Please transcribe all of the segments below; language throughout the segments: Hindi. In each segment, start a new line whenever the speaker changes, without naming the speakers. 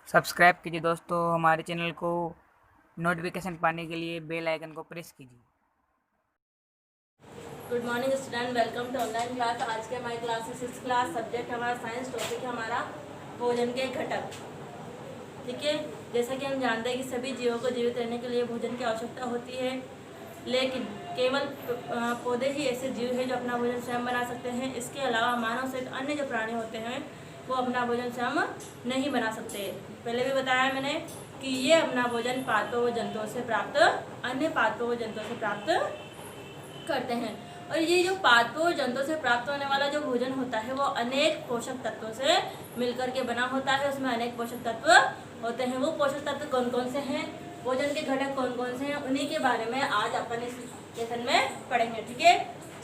सब्सक्राइब कीजिए दोस्तों हमारे चैनल को। नोटिफिकेशन पाने के लिए बेल आइकन को प्रेस कीजिए।
Good morning student, welcome to online class. आज के हमारी क्लास है 6th क्लास। सब्जेक्ट हमारा साइंस, टॉपिक है हमारा भोजन के घटक। ठीक है, जैसा कि हम जानते हैं कि सभी जीवों को जीवित रहने के लिए भोजन की आवश्यकता होती है, लेकिन केवल पौधे ही ऐसे जीव हैं जो अपना भोजन स्वयं बना सकते हैं। इसके अलावा मानव सहित अन्य जो प्राणी होते हैं वो अपना भोजन स्वयं नहीं बना सकते। पहले भी बताया मैंने कि ये अपना भोजन पादपों व जंतुओं से प्राप्त, अन्य पादपों व जंतुओं से प्राप्त करते हैं। और ये जो पादपों और जंतुओं से प्राप्त होने वाला जो भोजन होता है वो अनेक पोषक तत्वों से मिलकर के बना होता है। उसमें अनेक पोषक तत्व होते हैं। वो पोषक तत्व कौन कौन से हैं, भोजन के घटक कौन कौन से हैं, उन्हीं के बारे में आज अपन इस लेसन में पढ़ेंगे। ठीक है,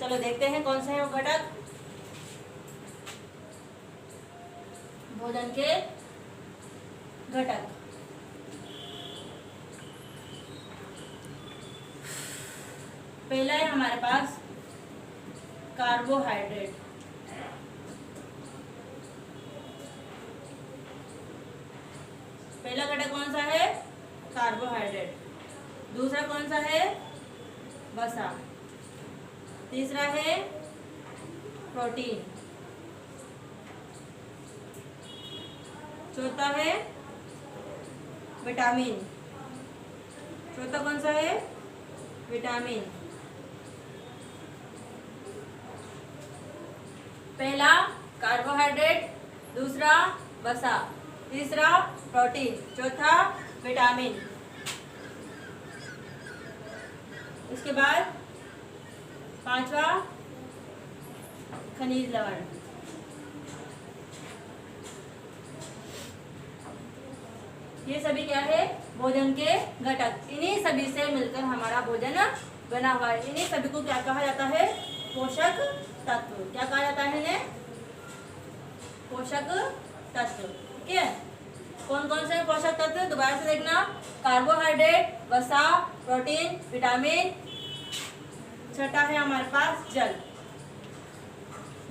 चलो देखते हैं कौन से हैं वो घटक। भोजन के घटक, पहला है हमारे पास कार्बोहाइड्रेट। पहला घटक कौन सा है? कार्बोहाइड्रेट। दूसरा कौन सा है? वसा। तीसरा है प्रोटीन। चौथा है विटामिन। चौथा कौन सा है? विटामिन। पहला कार्बोहाइड्रेट, दूसरा वसा, तीसरा प्रोटीन, चौथा विटामिन। उसके बाद पांचवा खनिज लवण। ये सभी क्या है? भोजन के घटक। इन्हीं सभी से मिलकर हमारा भोजन बना हुआ है। इन्हीं सभी को क्या कहा जाता है? पोषक तत्व। क्या कहा जाता है इन्हें? पोषक तत्व। ठीक है, कौन कौन से पोषक तत्व? दोबारा से देखना, कार्बोहाइड्रेट, वसा, प्रोटीन, विटामिन। छठा है हमारे पास जल।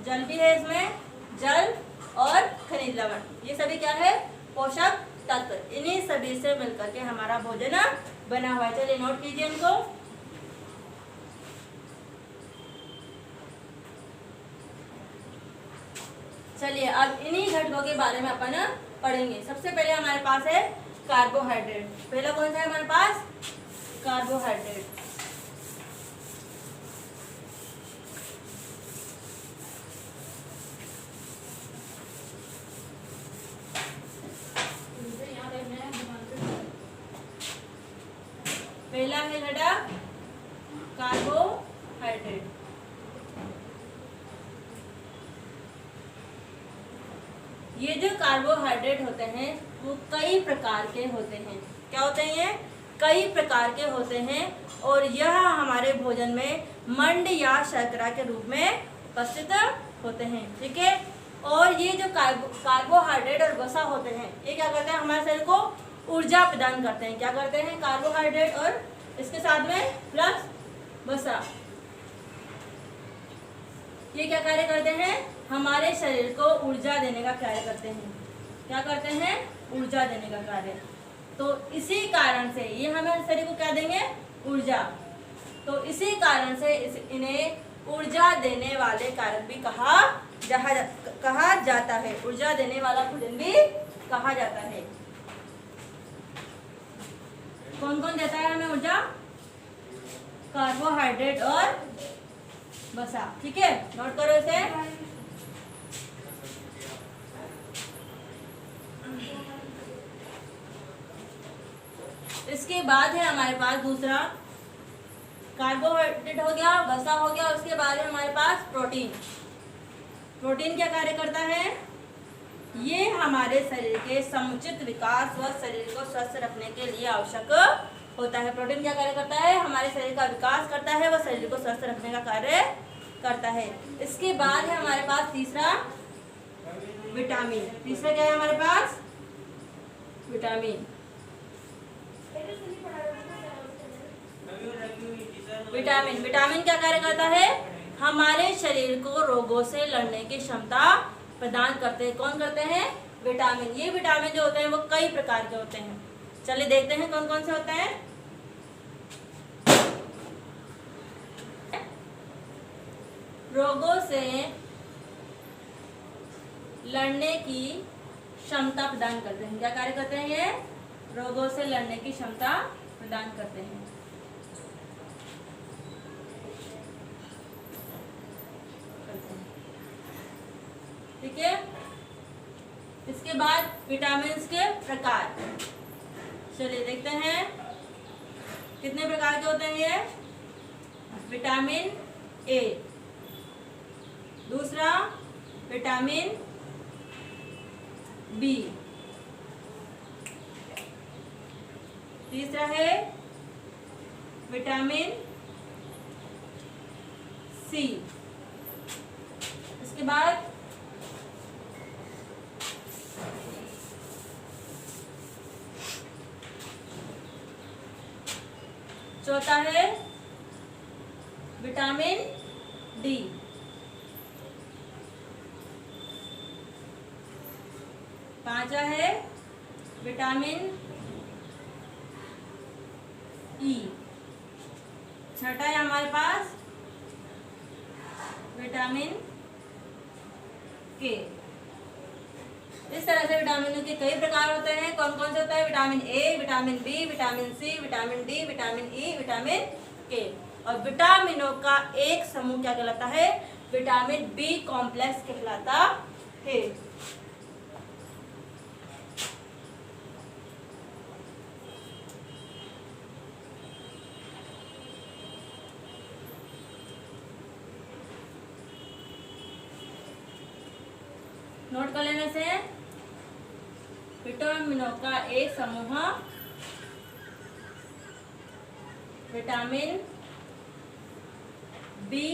जल भी है इसमें, जल और खनिज लवण। ये सभी क्या है? पोषक तत्व। इन्हीं सभी से मिलकर के हमारा भोजन बना हुआ है। चलिए नोट कीजिए इनको। चलिए अब इन्हीं घटकों के बारे में अपन पढ़ेंगे। सबसे पहले हमारे पास है कार्बोहाइड्रेट। पहला कौन सा है हमारे पास? कार्बोहाइड्रेट। पहला है घटक कार्बोहाइड्रेट। ये जो कार्बोहाइड्रेट होते हैं वो कई प्रकार के होते हैं। क्या होते हैं? कई प्रकार के होते हैं और यह हमारे भोजन में मंड या शर्करा के रूप में उपस्थित होते हैं। ठीक है, और ये जो कार्बोहाइड्रेट और वसा होते हैं ये क्या करते हैं? हमारे शरीर को ऊर्जा प्रदान करते हैं। क्या करते हैं? कार्बोहाइड्रेट और इसके साथ में प्लस वसा, ये क्या कार्य करते हैं? हमारे शरीर को ऊर्जा देने का कार्य करते हैं। क्या करते हैं? ऊर्जा देने का कार्य। तो इसी कारण से ये हमारे शरीर को क्या देंगे? ऊर्जा। तो इसी कारण से इन्हें ऊर्जा देने वाले कारक भी कहा जाता है। ऊर्जा देने वाला भोजन भी कहा जाता है। कौन कौन देता है हमें ऊर्जा? कार्बोहाइड्रेट और वसा। ठीक है, नोट करो इसे। इसके बाद है हमारे पास दूसरा, कार्बोहाइड्रेट हो गया, वसा हो गया, उसके बाद है हमारे पास प्रोटीन। प्रोटीन क्या कार्य करता है? ये हमारे शरीर के समुचित विकास व शरीर को स्वस्थ रखने के लिए आवश्यक होता है। प्रोटीन क्या कार्य करता है? हमारे शरीर का विकास करता है, वह शरीर को स्वस्थ रखने का कार्य करता है। इसके बाद है हमारे पास तीसरा विटामिन। तीसरा क्या है हमारे पास? विटामिन। विटामिन क्या कार्य करता है? हमारे शरीर को रोगों से लड़ने की क्षमता प्रदान करते हैं। कौन करते हैं? विटामिन। ये विटामिन जो होते हैं वो कई प्रकार के होते हैं। चलिए देखते हैं कौन कौन से होते हैं। रोगों से लड़ने की क्षमता प्रदान करते हैं। क्या कार्य करते हैं ये? रोगों से लड़ने की क्षमता प्रदान करते हैं। ठीक है। इसके बाद विटामिन के प्रकार, चलिए देखते हैं कितने प्रकार के होते हैं ये। विटामिन ए, दूसरा विटामिन बी, तीसरा है विटामिन सी। इसके बाद चौथा है विटामिन डी, पांचवा है विटामिन ई, छठा है हमारे पास विटामिन के। इस तरह से विटामिनों के कई प्रकार होते हैं। कौन कौन से होता है? Vitamin A, vitamin B, vitamin C, vitamin D, vitamin E, vitamin K. और विटामिनों का एक समूह क्या कहलाता है? विटामिन बी कॉम्प्लेक्स कहलाता है। नोट कर लेने से विटामिनों का एक समूह विटामिन बी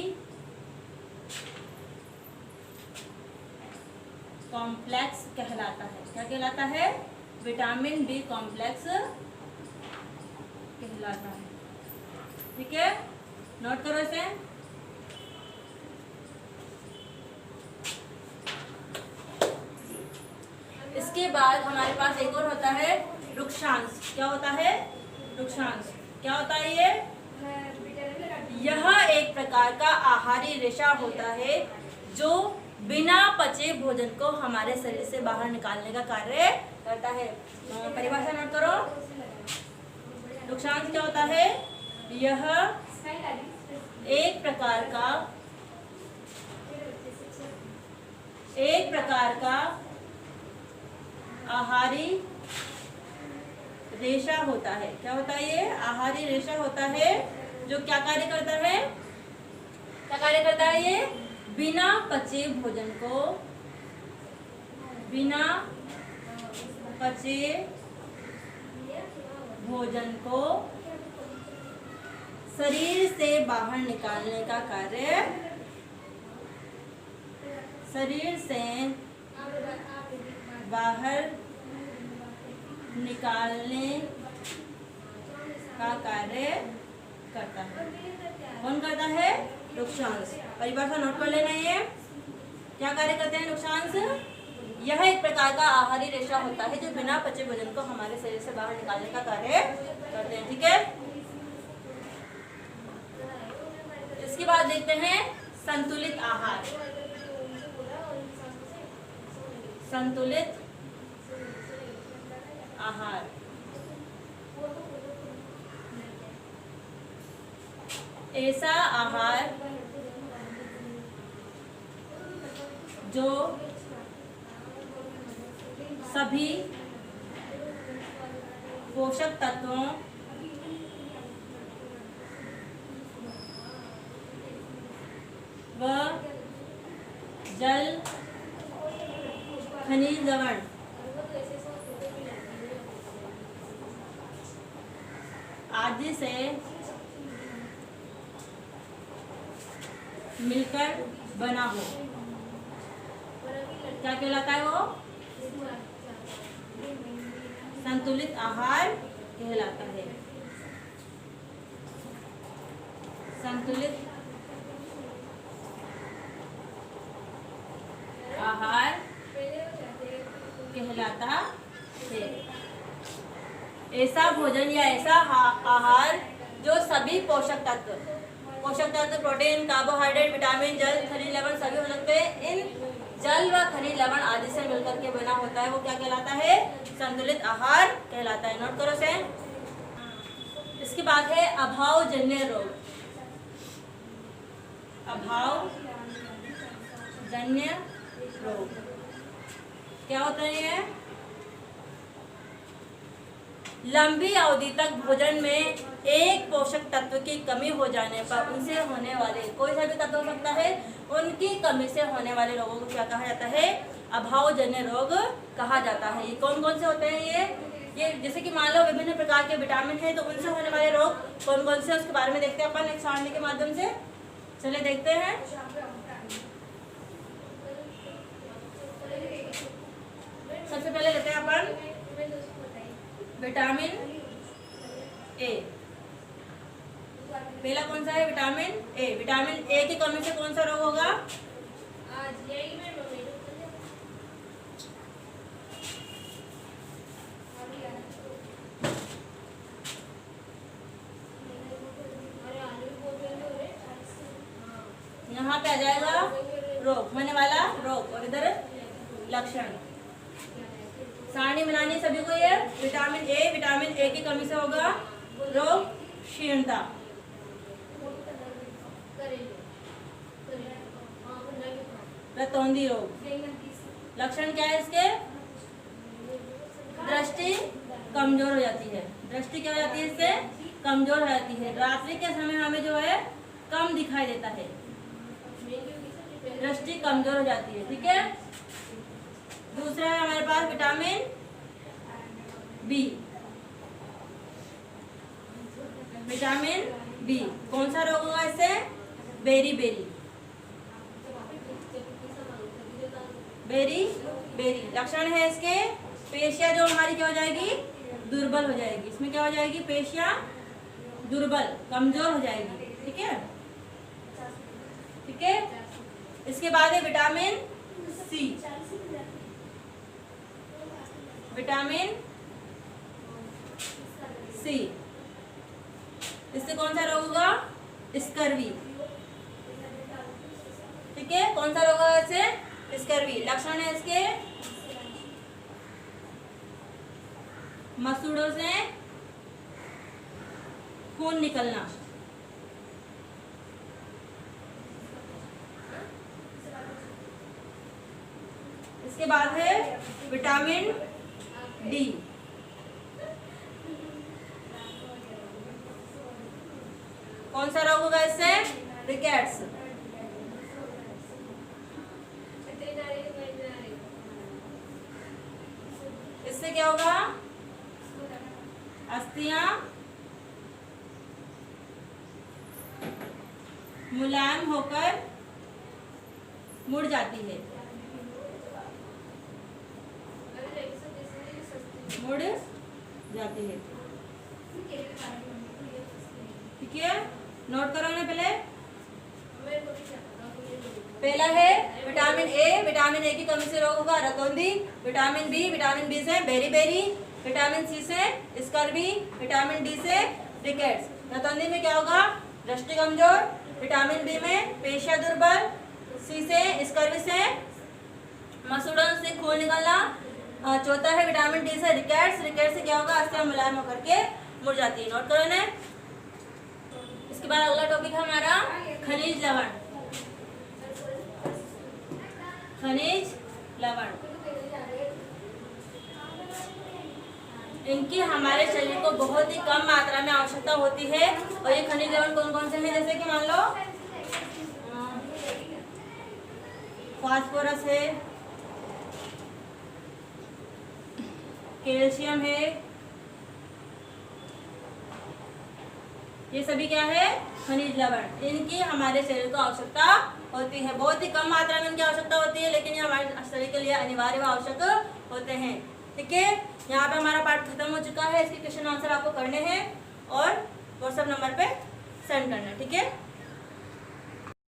कॉम्प्लेक्स कहलाता है। क्या कहलाता है? विटामिन बी कॉम्प्लेक्स कहलाता है। ठीक है, नोट करो इसे। इसके बाद हमारे पास एक और होता है रुक्षांश। क्या होता है? रुक्षांश। क्या होता है ये? यह एक प्रकार का आहारी रेशा होता है जो बिना पचे भोजन को हमारे शरीर से बाहर निकालने का कार्य करता है। परिभाषा नोट करो। रुक्षांश क्या होता है? यह एक प्रकार का आहारी रेशा होता है। क्या होता है ये? आहारी रेशा होता है जो क्या कार्य करता है? क्या कार्य करता है ये? बिना पचे भोजन को शरीर से बाहर निकालने का कार्य करता है। कौन करता है? रुक्षांश। परिभाषा नोट कर लेना है। क्या कार्य करते हैं रुक्षांश? यह एक प्रकार का आहारी रेशा होता है जो बिना पचे भोजन को हमारे शरीर से बाहर निकालने का कार्य करते हैं। ठीक है, इसके बाद देखते हैं संतुलित आहार। संतुलित आहार ऐसा आहार जो सभी पोषक तत्वों व जल, खनिज लवण आदि से मिलकर बना हो। क्या कहलाता है वो? संतुलित आहार कहलाता है। संतुलित आहार कहलाता है। ऐसा भोजन या ऐसा आहार जो सभी पोषक तत्व प्रोटीन, कार्बोहाइड्रेट, विटामिन, जल, खनिज लवण सभी हो सकते हैं, इन जल व खनिज लवण आदि से मिलकर के बना होता है, वो क्या कहलाता है? संतुलित आहार कहलाता है। नोट करो से। इसके बाद है अभावजन्य रोग। अभावजन्य रोग क्या होता है? ये लंबी अवधि तक भोजन में एक पोषक तत्व की कमी हो जाने पर उनसे होने वाले, कोई सा भी तत्व हो सकता है, उनकी कमी से होने वाले रोगों को क्या कहा जाता है? अभावजन्य रोग कहा जाता है। ये कौन कौन से होते हैं? ये जैसे कि मान लो विभिन्न प्रकार के विटामिन है, तो उनसे होने वाले रोग कौन कौन से, उसके बारे में देखते हैं अपन एक सारणी के माध्यम से। चलिए देखते हैं। सबसे पहले लेते हैं अपन विटामिन ए। पहला कौन सा है? Vitamin A. विटामिन ए की कमी से कौन सा रोग होगा? यहाँ पे आ जाएगा रोग, होने वाला रोग, और इधर लक्षण। सारणी बनानी सभी को। ये विटामिन ए की कमी से होगा रोग क्षीणता। रतौंधी रोग। लक्षण क्या है इसके? दृष्टि कमजोर हो जाती है। दृष्टि क्या हो जाती है? इससे कमजोर हो जाती है। रात्रि के समय हमें जो है कम दिखाई देता है, दृष्टि कमजोर हो जाती है। ठीक है। दूसरा है हमारे पास विटामिन बी। विटामिन बी कौन सा रोग होगा इससे? Beriberi. लक्षण है इसके, पेशियां जो हमारी क्या हो जाएगी? दुर्बल हो जाएगी। इसमें क्या हो जाएगी? पेशियां दुर्बल, कमजोर हो जाएगी। ठीक है। ठीक है। इसके बाद है विटामिन सी। विटामिन सी, इससे कौन सा रोग होगा? स्कर्वी। ठीक है। कौन सा रोग होगा इससे? स्कर्वी। लक्षण है इसके, मसूड़ों से खून निकलना। इसके बाद है विटामिन डी। कौन सा रोग होगा इससे? रिकेट्स। इससे क्या होगा? अस्थियां मुलायम होकर मुड़ जाती है, मुड़ जाती है। ठीक है। नोट करो ना पहले। पहला है विटामिन ए। विटामिन ए की कमी से रोग होगा रतौंधी। विटामिन बी से बेरी बेरी। विटामिन सी से स्कर्वी। विटामिन डी से रिकेट्स। रतौंधी में क्या होगा? दृष्टि कमजोर। विटामिन बी में पेशियां दुर्बल। सी से स्कर्वी से मसूड़ों से खून निकलना। चौथा है विटामिन डी से रिकेट्स। रिकेट्स से क्या होगा? अस्थियां मुलायम होकर के मुड़ जाती है। नोट करो ना। इसके बाद अगला टॉपिक है हमारा खनिज लवण। खनिज लवण, इनकी हमारे शरीर को बहुत ही कम मात्रा में आवश्यकता होती है। और ये खनिज लवण कौन कौन से हैं? जैसे कि मान लो फास्फोरस है, कैल्शियम है, ये सभी क्या है? खनिज लवण। इनकी हमारे शरीर को आवश्यकता होती है। बहुत ही कम मात्रा में इनकी आवश्यकता होती है, लेकिन ये हमारे शरीर के लिए अनिवार्य व आवश्यक होते हैं। ठीक है। यहाँ पे हमारा पाठ खत्म हो चुका है। इसके क्वेश्चन आंसर आपको करने हैं और व्हाट्सएप नंबर पे सेंड करना है। ठीक है।